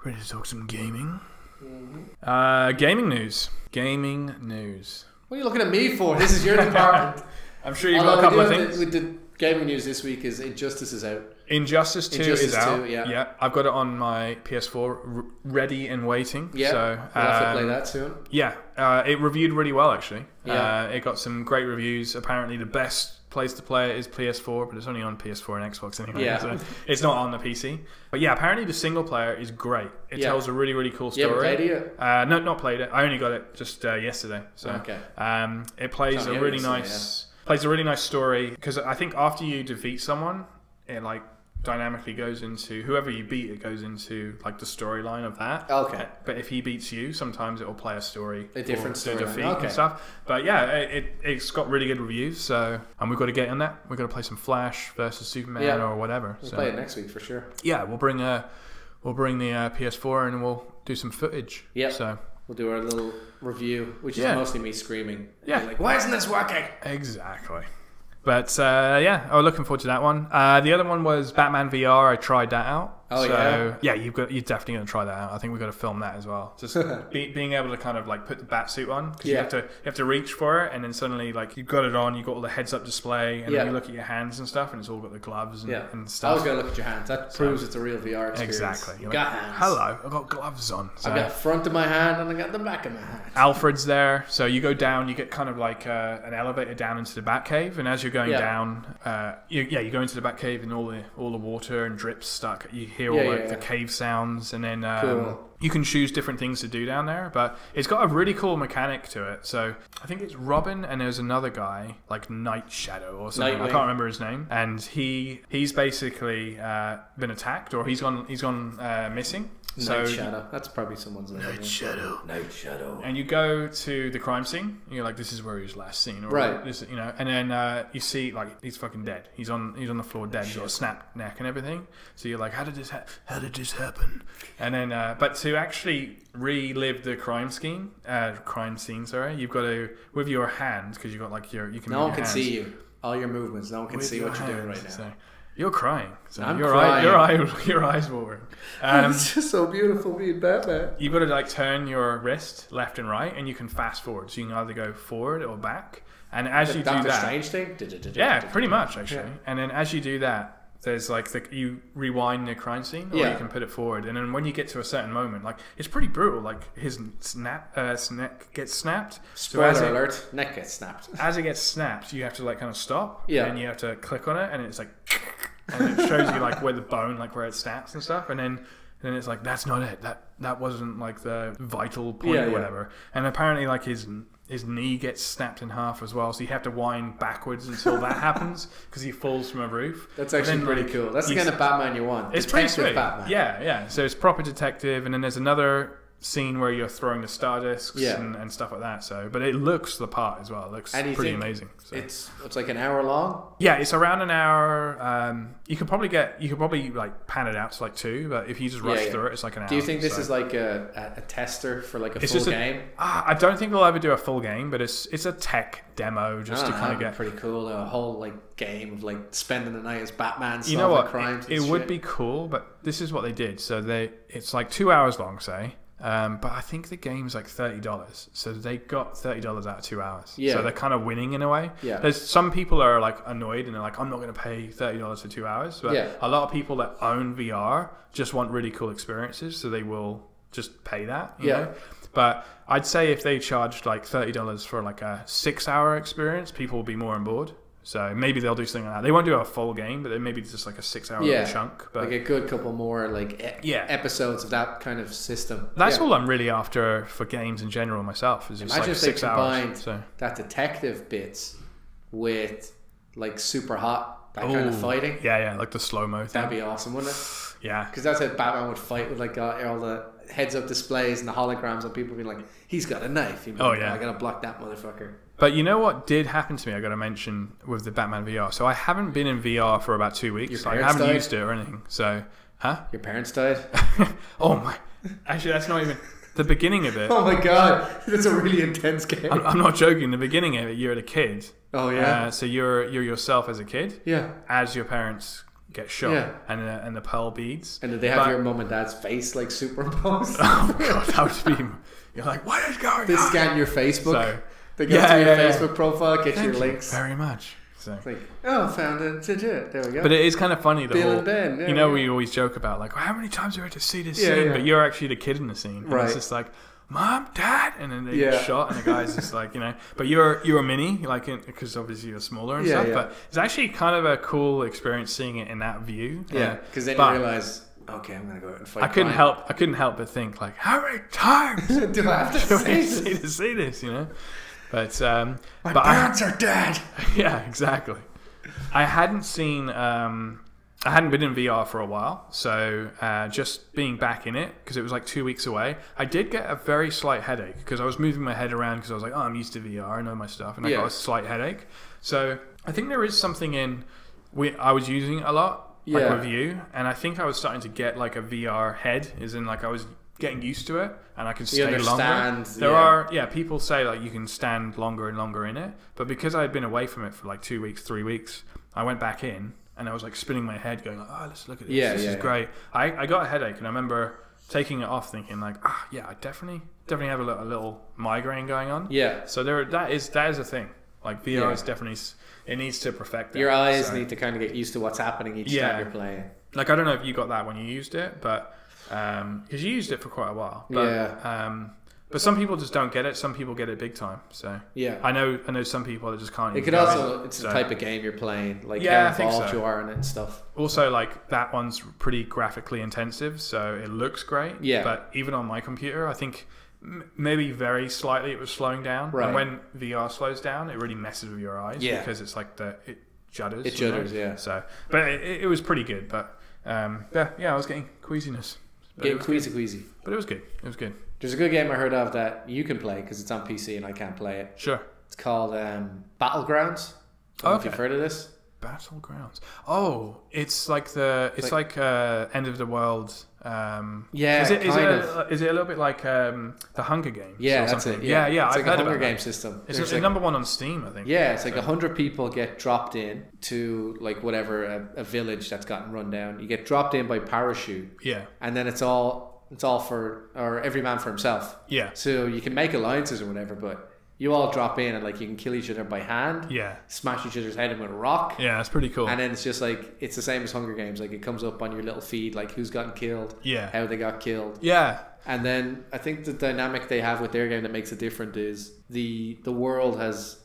Ready to talk some gaming? Gaming news. Gaming news. What are you looking at me for? This is your department. I'm sure you've got a couple of things. With the gaming news this week is Injustice is out. Injustice 2 is out. 2, yeah. I've got it on my PS4 ready and waiting. Yeah, so, we'll have to play that soon. Yeah, it reviewed really well actually. Yeah. It got some great reviews. Apparently the best place to play it is PS4, but it's only on PS4 and Xbox anyway. Yeah. So it's not on the PC. But yeah, apparently the single player is great. It tells a really, really cool story. You haven't played it yet? No, not played it. I only got it just yesterday. So okay. It plays a really nice... Plays a really nice story because I think after you defeat someone, it like dynamically goes into whoever you beat. It goes into like the storyline of that. Okay. But if he beats you, sometimes it will play a story, a different story, defeat and stuff. But yeah, it's got really good reviews. So and we've got to get on that. We've got to play some Flash versus Superman or whatever. We'll play it next week for sure. Yeah, we'll bring the PS4 and we'll do some footage. Yeah. So. We'll do our little review, which is mostly me screaming. Yeah. Like, why isn't this working? Exactly. But yeah, I'm looking forward to that one. The other one was Batman VR. I tried that out. Oh, yeah, you're definitely going to try that out. I think we've got to film that as well. Just being able to kind of like put the bat suit on because you have to reach for it, and then suddenly like you've got it on, you've got all the heads-up display, and then you look at your hands and stuff, and it's all got the gloves and stuff. I was going to look at your hands. That proves it's a real VR experience. Exactly. You got hands. Hello, I've got gloves on. So. I've got the front of my hand and I got the back of my hand. Alfred's there, so you go down. You get kind of like an elevator down into the Batcave, and as you're going down, you go into the Batcave, and all the water and drips start. You hear all the cave sounds, and then you can choose different things to do down there. But it's got a really cool mechanic to it. So I think it's Robin, and there's another guy like Night Shadow or something. I can't remember his name, and he's basically been attacked or he's gone missing. Night Shadow. That's probably someone's name. Night Shadow. Night Shadow. And you go to the crime scene. And you're like, this is where he was last seen, or right? This, and then you see like he's fucking dead. He's on the floor dead. He's got a snapped neck and everything. So you're like, how did this happen? And then, but to actually relive the crime scene, you've got to with your hands because you got like you can. No one can see you. All your movements. No one can see what you're doing right now. So you're crying. So I'm crying. crying. Your eyes watering. It's just so beautiful being Batman. You've got to like turn your wrist left and right, and you can fast forward. So you can either go forward or back. And as you do that, Doctor Strange thing. Yeah, pretty much actually. And then as you do that, there's like you rewind the crime scene, or you can put it forward. And then when you get to a certain moment, like it's pretty brutal. Like his neck gets snapped. Spoiler alert: neck gets snapped. As it gets snapped, you have to like kind of stop. Yeah. And you have to click on it, and it's like, and it shows you like where the bone, like where it snaps and stuff. And then it's like that's not it. That wasn't like the vital point or whatever. And apparently, like his knee gets snapped in half as well, so you have to wind backwards until that happens because he falls from a roof. That's actually pretty cool. That's the kind of Batman you want. It's pretty sweet. Batman. Yeah. So it's proper detective, and then there's another scene where you're throwing the star discs and stuff like that. So, but it looks the part as well. It looks pretty amazing. So. It's like an hour long. Yeah, it's around an hour. You could probably like pan it out to like 2, but if you just rush through it, it's like an hour. Do you think this is like a tester for like a full game? I don't think they'll ever do a full game, but it's a tech demo just to kind of get pretty cool. A whole like game of like spending the night as Batman solving crimes. It would be cool, but this is what they did. So it's like 2 hours long, say. But I think the game's like $30, so they got $30 out of 2 hours. Yeah. So they're kind of winning in a way. Yeah. There's some people are like annoyed and they're like, I'm not going to pay $30 for 2 hours. But a lot of people that own VR just want really cool experiences, so they will just pay that. You know? But I'd say if they charged like $30 for like a 6-hour experience, people will be more on board. So maybe they'll do something like that. They won't do a full game, but maybe just like a 6-hour chunk. But like a good couple more like episodes of that kind of system. That's all I'm really after for games in general myself. Is just imagine like if 6 they hours. combined So. that detective bits with like super hot kind of fighting. Yeah, like the slow-mo thing. That'd be awesome, wouldn't it? Yeah. Because that's how Batman would fight with like all the heads-up displays and the holograms and people being like, he's got a knife. I gotta block that motherfucker. But you know what did happen to me? I got to mention with the Batman VR. So I haven't been in VR for about 2 weeks. I haven't used it or anything. So, Your parents died? Oh my! Actually, that's not even the beginning of it. Oh my god, that's a really intense game. I'm not joking. The beginning of it, you're a kid. Oh yeah. So you're yourself as a kid. Yeah. As your parents get shot, and the pearl beads. And did they have your mum and dad's face like superimposed? Oh god, that would be. You're like, what is going on? They scan your Facebook. So, they go to your Facebook profile, get your links. Very much. So. It's like, oh, found it. There we go. But it is kind of funny. Bill and Ben. You know, we always joke about like, well, how many times do we have to see this scene? But you're actually the kid in the scene. And it's just like, Mom, Dad, and then they get shot, and the guy's just like, you know. But you're a mini, like, because obviously you're smaller and stuff. But it's actually kind of a cool experience seeing it in that view. Yeah, because then you realize, okay, I'm gonna go out and fight. I couldn't help but think like, how many times do I have to see this? You know. But my parents are dead. Yeah, exactly. I hadn't seen. I hadn't been in VR for a while, so just being back in it, because it was like 2 weeks away, I did get a very slight headache, because I was moving my head around, because I was like, oh, I'm used to VR, I know my stuff, and I got a slight headache. So I think there is something I was using it a lot, like with you, and I think I was starting to get like a VR head, as in like I was getting used to it, and I can stay longer. There are people say like you can stand longer and longer in it, but because I had been away from it for like 2 weeks, 3 weeks, I went back in. And I was like spinning my head going like, oh, let's look at this. This is great. I got a headache, and I remember taking it off thinking like, I definitely have a little migraine going on. Yeah. So that is a thing. Like VR is definitely, it needs to perfect that. Your eyes need to kind of get used to what's happening each time you're playing. Like I don't know if you got that when you used it, but because you used it for quite a while. But, but some people just don't get it. Some people get it big time. So I know some people that just can't. It could also it's the type of game you're playing, like how involved you are in it and stuff. Also, like that one's pretty graphically intensive, so it looks great. Yeah. But even on my computer, I think maybe very slightly it was slowing down. Right. And when VR slows down, it really messes with your eyes because it's like it judders. It judders, So, but it was pretty good. But I was getting queasiness. Getting queasy. But it was good. It was good. There's a good game I heard of that you can play because it's on PC and I can't play it. Sure. It's called Battlegrounds. I don't know if you've heard of this. Battlegrounds. Oh, it's like end of the world. Is it a little bit like the Hunger Games? Yeah, that's it. Yeah. It's I've like heard a Hunger about Games system. It's like number one on Steam, I think. Yeah, it's like 100 people get dropped in to like whatever a village that's gotten run down. You get dropped in by parachute. Yeah, and then it's all for every man for himself. Yeah. So you can make alliances or whatever, but you all drop in and like you can kill each other by hand. Yeah. Smash each other's head in with a rock. Yeah, it's pretty cool. And then it's just like it's the same as Hunger Games. Like it comes up on your little feed, like who's gotten killed. Yeah. How they got killed. Yeah. And then I think the dynamic they have with their game that makes it different is the world has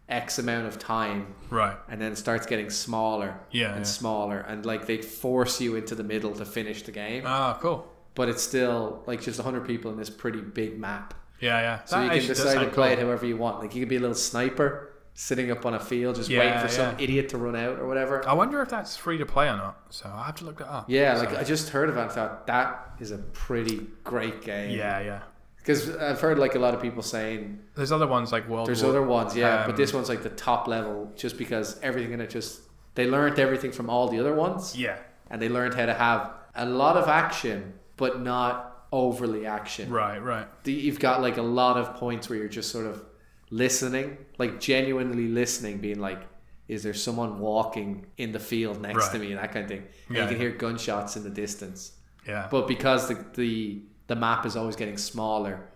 X amount of time. Right. And then it starts getting smaller. And smaller, and like they force you into the middle to finish the game. Ah, cool. But it's still like just 100 people in this pretty big map. Yeah. So you can decide to play it however you want. Like you could be a little sniper sitting up on a field just waiting for some idiot to run out or whatever. I wonder if that's free to play or not. So I'll have to look that up. Yeah, like I just heard of it and thought that is a pretty great game. Yeah. Because I've heard like a lot of people saying there's other ones like World There's War. other ones, but this one's like the top level just because everything in it they learned everything from all the other ones. Yeah. And they learned how to have a lot of action but not overly action. Right. You've got like a lot of points where you're just sort of listening, like genuinely listening, being like, is there someone walking in the field next to me, and that kind of thing. And you can hear gunshots in the distance. Yeah. But because the map is always getting smaller,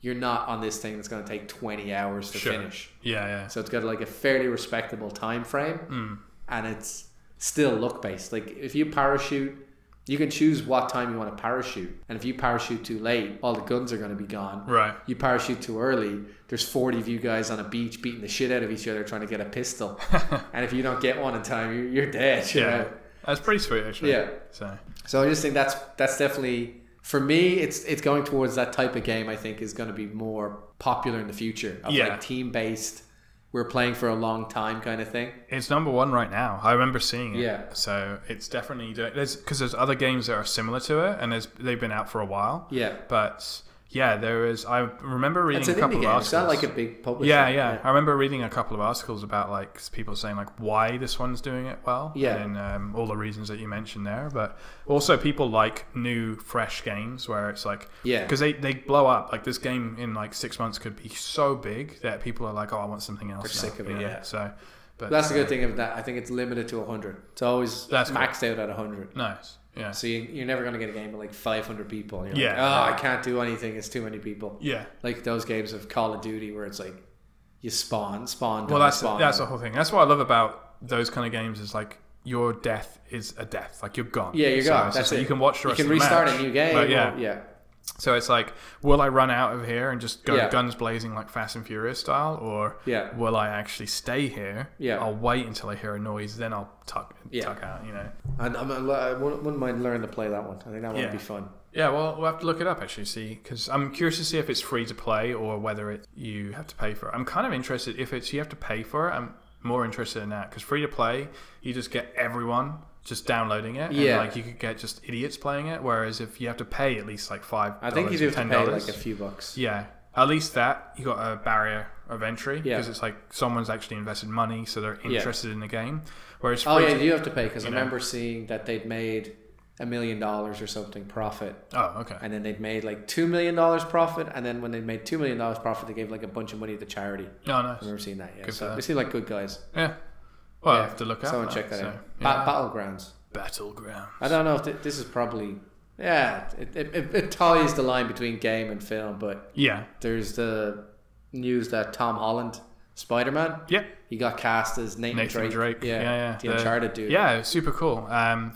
you're not on this thing that's going to take 20 hours to finish. Yeah. So it's got like a fairly respectable time frame, and it's still luck based. Like if you parachute, you can choose what time you want to parachute. And if you parachute too late, all the guns are going to be gone. Right. You parachute too early, there's 40 of you guys on a beach beating the shit out of each other trying to get a pistol. And if you don't get one in time, you're dead. Right? That's pretty sweet, actually. Yeah. So I just think that's definitely, for me, it's going towards that type of game I think is going to be more popular in the future. Of like team-based, we're playing for a long time kind of thing. It's number one right now. I remember seeing it. Yeah. So it's definitely doing. Because there's other games that are similar to it, and they've been out for a while. Yeah. But there is. I remember reading a couple of articles. It's not like a big publisher. Yeah. I remember reading a couple of articles about like people saying like why this one's doing it well. Yeah. And all the reasons that you mentioned there, but also people like new, fresh games where it's like because they blow up. Like this game in like 6 months could be so big that people are like, oh, I want something else. They're sick of it. Yeah. So But that's the good thing of that. I think it's limited to 100. It's always maxed out at 100. Nice. Yeah. So you're never going to get a game with like 500 people. And you're like, I can't do anything. It's too many people. Yeah. Like those games of Call of Duty where it's like you spawn. Well, that's the whole thing. That's what I love about those kind of games is like your death is a death. Like you're gone. Yeah, you're gone. That's it. You can watch the rest of the match. You can restart a new game. But yeah. So it's like, will I run out of here and just go guns blazing like Fast and Furious style, or will I actually stay here? Yeah. I'll wait until I hear a noise, then I'll tuck out. You know. I wouldn't mind learning to play that one. I think that would be fun. Yeah, well, we'll have to look it up actually, see, because I'm curious to see if it's free to play or whether you have to pay for it. I'm kind of interested if you have to pay for it. I'm more interested in that because free to play, you just get everyone just downloading it, and like you could get just idiots playing it. Whereas if you have to pay at least like $5, I think you do have to pay like a few bucks. Yeah, at least that you got a barrier of entry because it's like someone's actually invested money, so they're interested in the game. Whereas you have to pay because I remember seeing that they'd made $1 million or something profit. Oh, okay. And then they'd made like $2 million profit, and then when they made $2 million profit, they gave like a bunch of money to charity. Oh, nice. I remember seeing that. Yeah, so they seem like good guys. Yeah. Well, I have to look out. Someone check that out. Battlegrounds. I don't know if this is probably it ties the line between game and film, but there's the news that Tom Holland, Spider-Man, he got cast as Nathan Drake. The Uncharted dude. Yeah, super cool.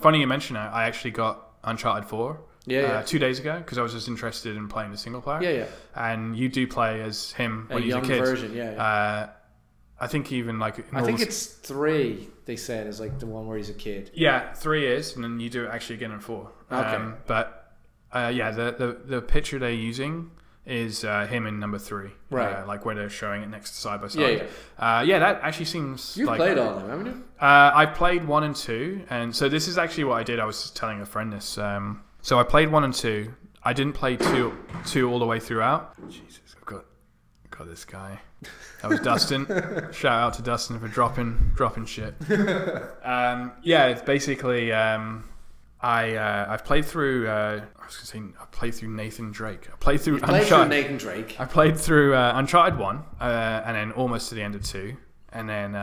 Funny you mention it. I actually got Uncharted 4 2 days ago because I was just interested in playing the single player. And you do play as him when he's a kid. Version, I think even like I think it's 3. They said is like the one where he's a kid. Yeah, 3 is, and then you do it actually again in 4. Okay, but the picture they're using is him in number 3, right? Like where they're showing it next to side by side. That actually seems. You've played all of them, haven't you? I played 1 and 2, and so this is actually what I did. I was just telling a friend this. So I played 1 and 2. I didn't play 2 all the way throughout. Jesus, I've got this guy. That was Dustin. Shout out to Dustin for dropping shit. It's basically I've played through. I played through Nathan Drake. I played through Nathan Drake. I played through Uncharted 1, and then almost to the end of 2, and then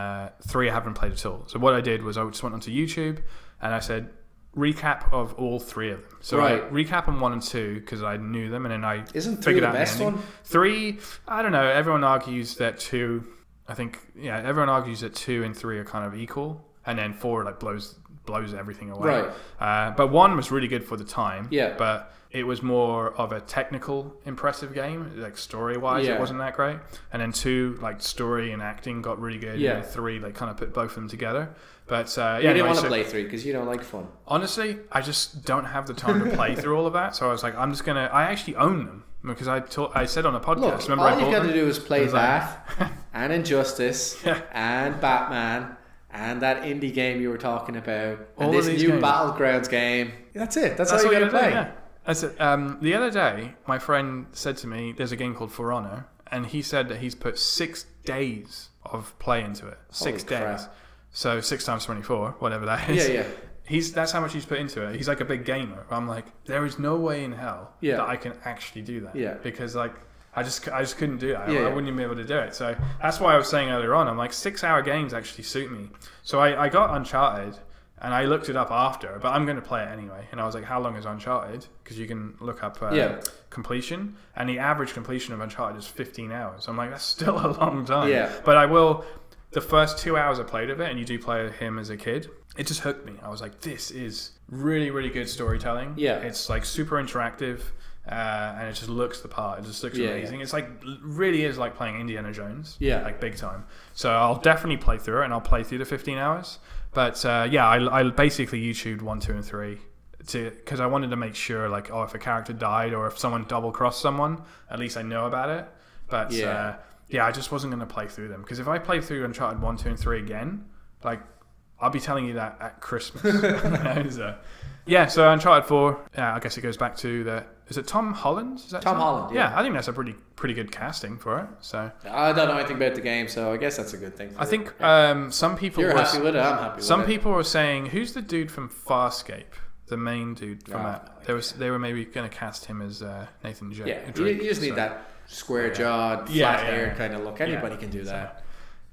3 I haven't played at all. So what I did was I just went onto YouTube and I said recap of all 3 of them. So I recap on 1 and 2 because I knew them, and then I figured out the best one. 3, I don't know. Everyone argues that 2. I think everyone argues that 2 and 3 are kind of equal, and then 4 like blows everything away. Right. But 1 was really good for the time. Yeah. But it was more of a technical, impressive game. Like story-wise, it wasn't that great. And then 2, like story and acting got really good. Yeah. And 3, like kind of put both of them together. But you didn't want to play 3 because you don't like fun. Honestly, I just don't have the time to play through all of that. So I was like, I'm just gonna. I actually own them because I said on a podcast. Look, all you got to do is play that and Injustice and Batman. And that indie game you were talking about, and this new Battlegrounds game. That's it. That's all you got to play. That's it. The other day, my friend said to me, "There's a game called For Honor," and he said that he's put 6 days of play into it. 6 days. Crap. So 6 times 24, whatever that is. Yeah. That's how much he's put into it. He's like a big gamer. I'm like, there is no way in hell that I can actually do that. Yeah. Because like. I just couldn't do that. I wouldn't even be able to do it. So that's why I was saying earlier on, I'm like 6-hour games actually suit me. So I got Uncharted and I looked it up after, but I'm going to play it anyway. And I was like, how long is Uncharted? Because you can look up completion, and the average completion of Uncharted is 15 hours. I'm like, that's still a long time. Yeah. But I will. The first 2 hours I played of it, and you do play him as a kid, it just hooked me. I was like, this is really, really good storytelling. Yeah. It's like super interactive. And it just looks the part. It just looks amazing. It's like really is like playing Indiana Jones. Yeah, like big time. So I'll definitely play through it, and I'll play through the 15 hours. But I basically YouTubed 1, 2, and 3 because I wanted to make sure like if a character died or if someone double crossed someone, at least I know about it. But I just wasn't going to play through them because if I play through Uncharted 1, 2, and 3 again, like I'll be telling you that at Christmas. So Uncharted 4. I guess it goes back to Is it Tom Holland? Is that Tom Holland? Yeah, I think that's a pretty good casting for it. So I don't know anything about the game, so I guess that's a good thing. I think some people. You're happy with it. I'm happy with it. Some people were saying, "Who's the dude from Farscape? The main dude from that?" They were maybe going to cast him as Nathan Drake. Yeah, you just need that square-jawed, flat-haired kind of look. Anybody can do that.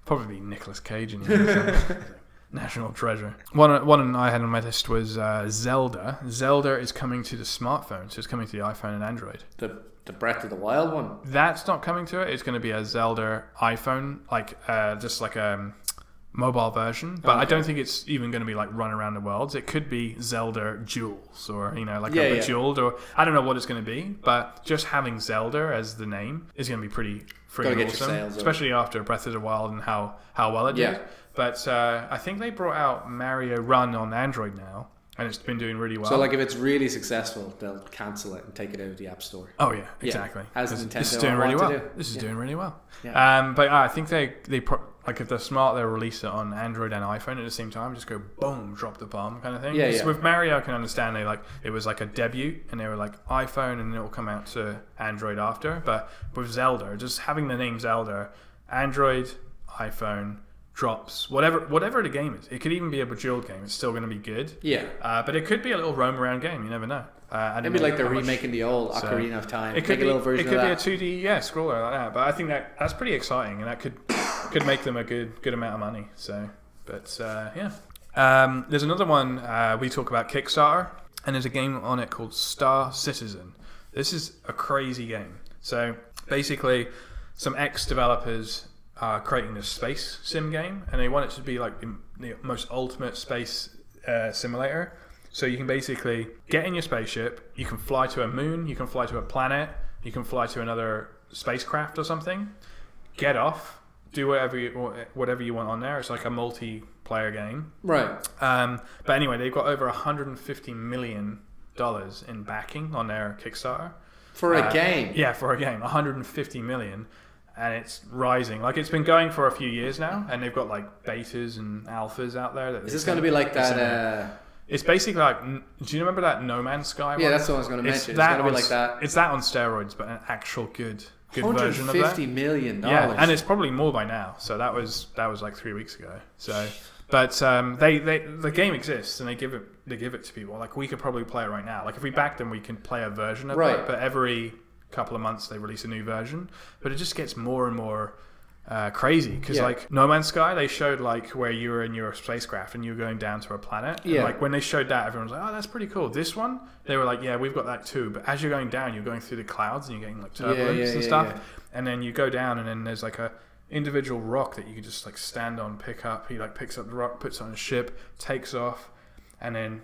Probably Nicolas Cage in here. National treasure. One I had on my list was Zelda. Zelda is coming to the smartphone, so it's coming to the iPhone and Android. The Breath of the Wild one? That's not coming to it. It's going to be a Zelda iPhone, like just like a mobile version. But I don't think it's even going to be like run around the worlds. It could be Zelda Jewels, or like a Bejeweled, or I don't know what it's going to be. But just having Zelda as the name is going to be pretty awesome, especially after Breath of the Wild and how well it did. But I think they brought out Mario Run on Android now, and it's been doing really well. So, like, if it's really successful, they'll cancel it and take it out of the App Store. Oh yeah, exactly. As Nintendo this is doing really well. This is doing really well. But I think they like, if they're smart, they'll release it on Android and iPhone at the same time. Just go boom, drop the bomb kind of thing. With Mario, I can understand it was like a debut, and they were like iPhone, and it will come out to Android after. But with Zelda, just having the name Zelda, Android, iPhone, drops, whatever the game is. It could even be a Bejeweled game. It's still going to be good. But it could be a little roam around game. You never know. Maybe like they're remaking the old Ocarina of Time. It could be a little version. It could be a 2D scroller like that. But I think that's pretty exciting, and that could make them a good amount of money. So, but there's another one we talk about, KickStarter, and there's a game on it called Star Citizen. This is a crazy game. So basically, some ex-developers are creating this space sim game, and they want it to be like the most ultimate space simulator. So you can basically get in your spaceship, you can fly to a moon, you can fly to a planet, you can fly to another spacecraft or something, get off, do whatever you want on there. It's like a multiplayer game. Right. But anyway, they've got over $150 million in backing on their Kickstarter. For a game? Yeah, for a game. $150 million. And it's rising. Like, it's been going for a few years now, and they've got like betas and alphas out there. Is this going to be like that? It's basically like, do you remember that No Man's Sky one? Yeah, that's what I was going to mention. It's going to be like that. It's that on steroids, but an actual good version of that. $150 million. Yeah, and it's probably more by now. So that was like 3 weeks ago. So, but the game exists, and they give it to people. Like, we could probably play it right now. Like, if we back them, we can play a version of it. But every couple of months they release a new version. But it just gets more and more crazy, because like No Man's Sky, they showed like where you were in your spacecraft and you were going down to a planet. And like when they showed that, everyone was like, oh, that's pretty cool. This one, they were like, yeah, we've got that too. But as you're going down, you're going through the clouds and you're getting like turbulence and stuff. And then you go down, and then there's like a individual rock that you can just like stand on, pick up. He like picks up the rock, puts it on a ship, takes off, and then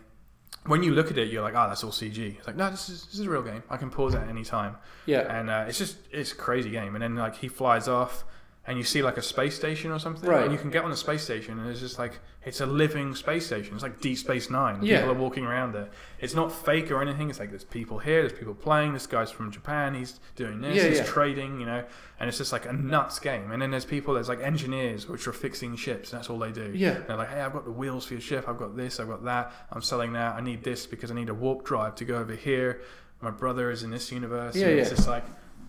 when you look at it, you're like, oh, that's all CG. It's like, no, this is a real game. I can pause at any time. And it's a crazy game. And then like he flies off, and you see like a space station or something, and you can get on a space station, and it's just like, it's a living space station. It's like Deep Space Nine. People are walking around there. It's not fake or anything. It's like, there's people here, there's people playing. This guy's from Japan, he's doing this, he's trading, you know, and it's just like a nuts game. And then there's like engineers which are fixing ships, and that's all they do. They're like, hey, I've got the wheels for your ship, I've got this, I've got that, I'm selling that, I need this because I need a warp drive to go over here. My brother is in this universe. It's just like,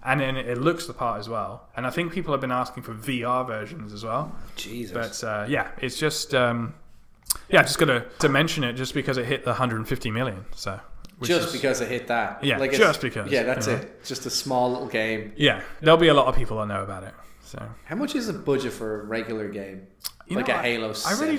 and then it looks the part as well. And I think people have been asking for VR versions as well. Jesus. But it's just just got to mention it just because it hit the 150 million. So because it hit that. Yeah, like just because. Yeah, that's it. Just a small little game. Yeah, there'll be a lot of people that know about it. So how much is the budget for a regular game? Like a Halo 7? I really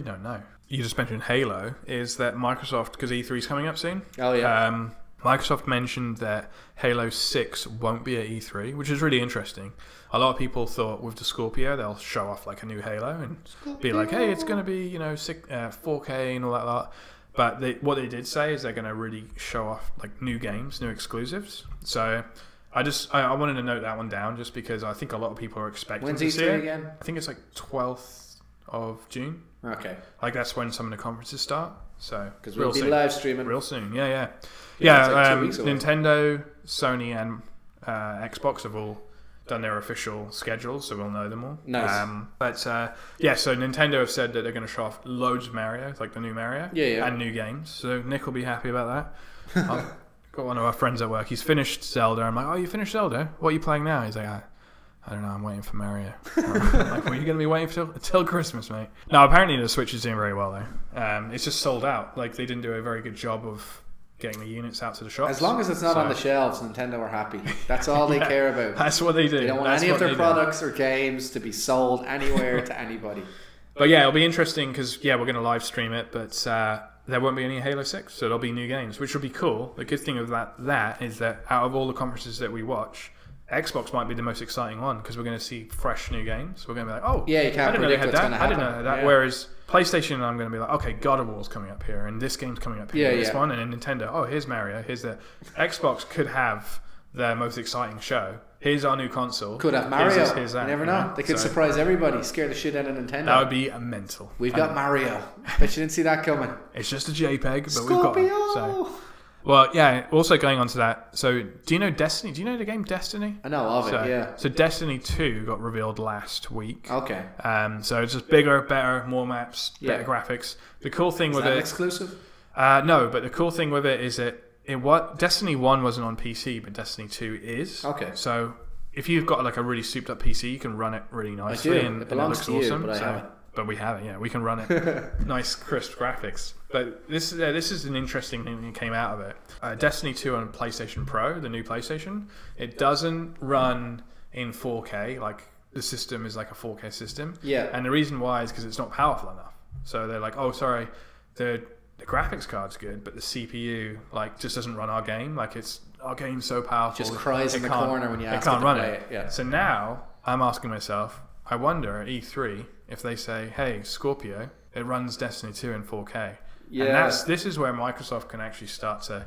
don't know. You just mentioned Halo. Is that Microsoft, because E3's coming up soon? Oh yeah. Microsoft mentioned that Halo 6 won't be at E3, which is really interesting. A lot of people thought with the Scorpio they'll show off like a new Halo and be like, hey, it's going to be 4K and all that lot. But what they did say is they're going to really show off like new games, new exclusives. So I wanted to note that one down just because I think a lot of people are expecting to see it. When's E3 again? I think it's like 12th of June. Okay. Like that's when some of the conferences start. So because we'll be live streaming real soon. Yeah. Nintendo, Sony, and Xbox have all done their official schedules, so we'll know them all. Nice. So Nintendo have said that they're going to show off loads of Mario, like the new Mario, and new games. So Nick will be happy about that. I've got one of our friends at work. He's finished Zelda. I'm like, oh, you finished Zelda? What are you playing now? He's like, I don't know, I'm waiting for Mario. I'm like, well, you're going to be waiting till Christmas, mate. No, apparently the Switch is doing very well, though. It's just sold out. Like, they didn't do a very good job of getting the units out to the shops. As long as it's not on the shelves, Nintendo are happy. That's all they care about. That's what they do. They don't want any of their products or games to be sold anywhere to anybody. But yeah, it'll be interesting because we're going to live stream it, but there won't be any Halo 6, so there'll be new games, which will be cool. The good thing of that is that out of all the conferences that we watch, Xbox might be the most exciting one because we're going to see fresh new games. We're going to be like, oh, yeah, you can't I didn't know they had that. I didn't know that. Yeah. Whereas PlayStation, I'm going to be like, okay, God of War's coming up here, and this game's coming up here, this one, and then Nintendo, oh, here's Mario, here's the Xbox could have their most exciting show. Here's our new console. Could have Mario. Here's that, you never know. They could surprise everybody, scare the shit out of Nintendo. That would be mental. We've got Mario. Bet you didn't see that coming. It's just a JPEG, but Scorpio. We've got it. So. Well, yeah, also going on to that, so do you know Destiny? Do you know the game Destiny? I know of it, yeah. So Destiny 2 got revealed last week. Okay. So it's just bigger, better, more maps, better graphics. The cool thing with it... exclusive? No, but the cool thing with it is that Destiny 1 wasn't on PC, but Destiny 2 is. Okay. So if you've got like a really souped up PC, you can run it really nicely. I do. It belongs to you, but I haven't. But we have it, yeah. We can run it. Nice, crisp graphics. But this is an interesting thing that came out of it. Destiny 2 on PlayStation Pro, the new PlayStation, it doesn't run in 4K. Like, the system is like a 4K system. Yeah. And the reason why is because it's not powerful enough. So they're like, oh, sorry, the graphics card's good, but the CPU like just doesn't run our game. Like, our game's so powerful. Just cries in the corner when you ask it to play it. Yeah. So now I'm asking myself, I wonder at E3 if they say, hey, Scorpio, it runs Destiny 2 in 4K. Yeah. And this is where Microsoft can actually start to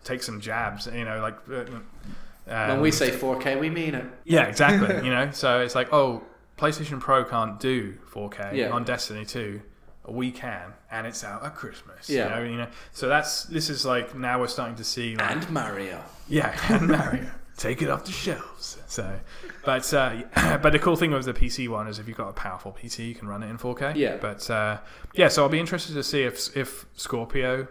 take some jabs, like... when we say 4K, we mean it. Yeah, exactly. So it's like, oh, PlayStation Pro can't do 4K on Destiny 2. We can, and it's out at Christmas. Yeah. So this is like, now we're starting to see... Like, and Mario. Yeah, and Mario. Take it off the shelves. So, but the cool thing with the PC one is if you've got a powerful PC, you can run it in 4K. Yeah. But so I'll be interested to see if Scorpio,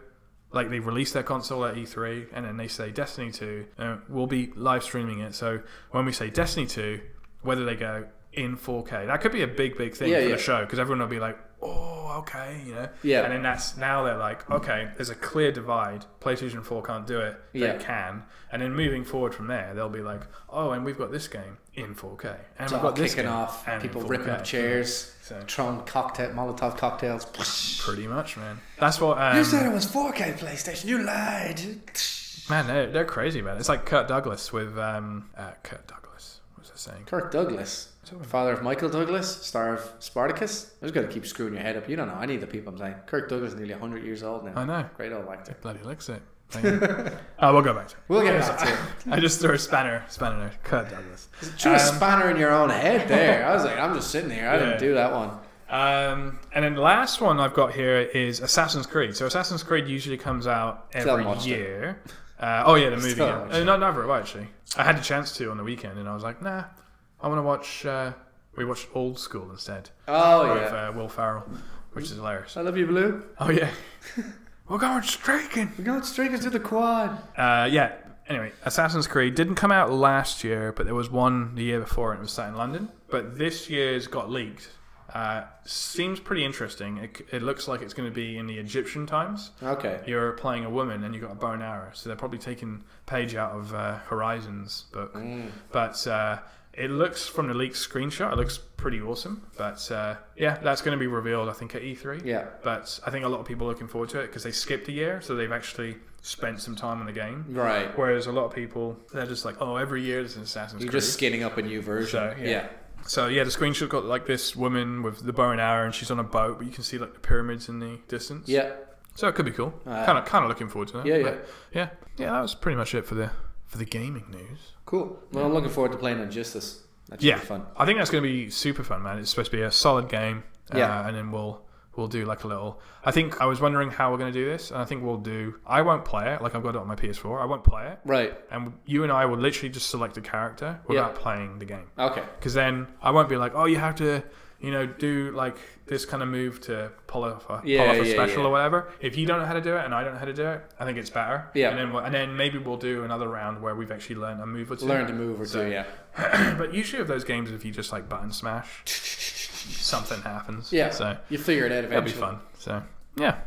like, they release their console at E3 and then they say Destiny 2, we'll be live streaming it. So when we say Destiny 2, whether they go in 4K, that could be a big thing for the show, because everyone will be like, oh, okay, Yeah. And then now they're like, okay, there's a clear divide. PlayStation 4 can't do it. They can. And then moving forward from there, they'll be like, oh, and we've got this game in 4K. And it's we've got this kicking game off. and people ripping up chairs, throwing Molotov cocktails. Pretty much, man. That's what... you said it was 4K PlayStation. You lied. Man, they're crazy, man. It's like Kirk Douglas with... Kirk Douglas. What's that saying? Kirk Douglas. Father of Michael Douglas, star of Spartacus. I was going to keep screwing your head up. You don't know any of the people I'm saying. Kirk Douglas is nearly 100 years old now. I know. Great old actor. Bloody licks it. We'll go back to it. We'll get back to it. I just threw a spanner there. Kirk Douglas. Threw a spanner in your own head there. I was like, I'm just sitting here. I didn't do that one. And then the last one I've got here is Assassin's Creed. So Assassin's Creed usually comes out every year. The movie. Not never, actually. I had the chance to on the weekend, and I was like, nah. I want to watch... we watched Old School instead. Oh, with Will Ferrell, which is hilarious. I love you, Blue. Oh, yeah. We're going streaking. We're going streaking to the quad. Anyway, Assassin's Creed didn't come out last year, but there was one the year before, and it was set in London. But this year's got leaked. Seems pretty interesting. It looks like it's going to be in the Egyptian times. Okay. You're playing a woman and you've got a bow and arrow. So they're probably taking a page out of Horizon's book. But it looks, from the leaked screenshot, it looks pretty awesome. But that's going to be revealed, I think, at E3. Yeah. But I think a lot of people are looking forward to it because they skipped a year. So they've actually spent some time on the game. Right. Whereas a lot of people, they're just like, oh, every year there's an Assassin's Creed. You're just skinning up a new version. So, yeah. So the screenshot got like this woman with the bow and arrow, and she's on a boat, but you can see like the pyramids in the distance. Yeah. So it could be cool. Kind of looking forward to that. Yeah. That was pretty much it for the gaming news. Coul. Well, I'm looking forward to playing Injustice. That should be fun. I think that's going to be super fun, man. It's supposed to be a solid game. And then we'll do like a little... I think I was wondering how we're going to do this, and I think I won't play it, like I've got it on my PS4. I won't play it. Right. And you and I will literally just select a character without playing the game. Okay. Because then I won't be like, oh, you have to, do like this kind of move to pull off a special or whatever. If you don't know how to do it and I don't know how to do it, I think it's better. Yeah. And then maybe we'll do another round where we've actually learned a move or two. But usually with those games, if you just like button smash, something happens. Yeah. So you figure it out eventually. That'll be fun. So yeah.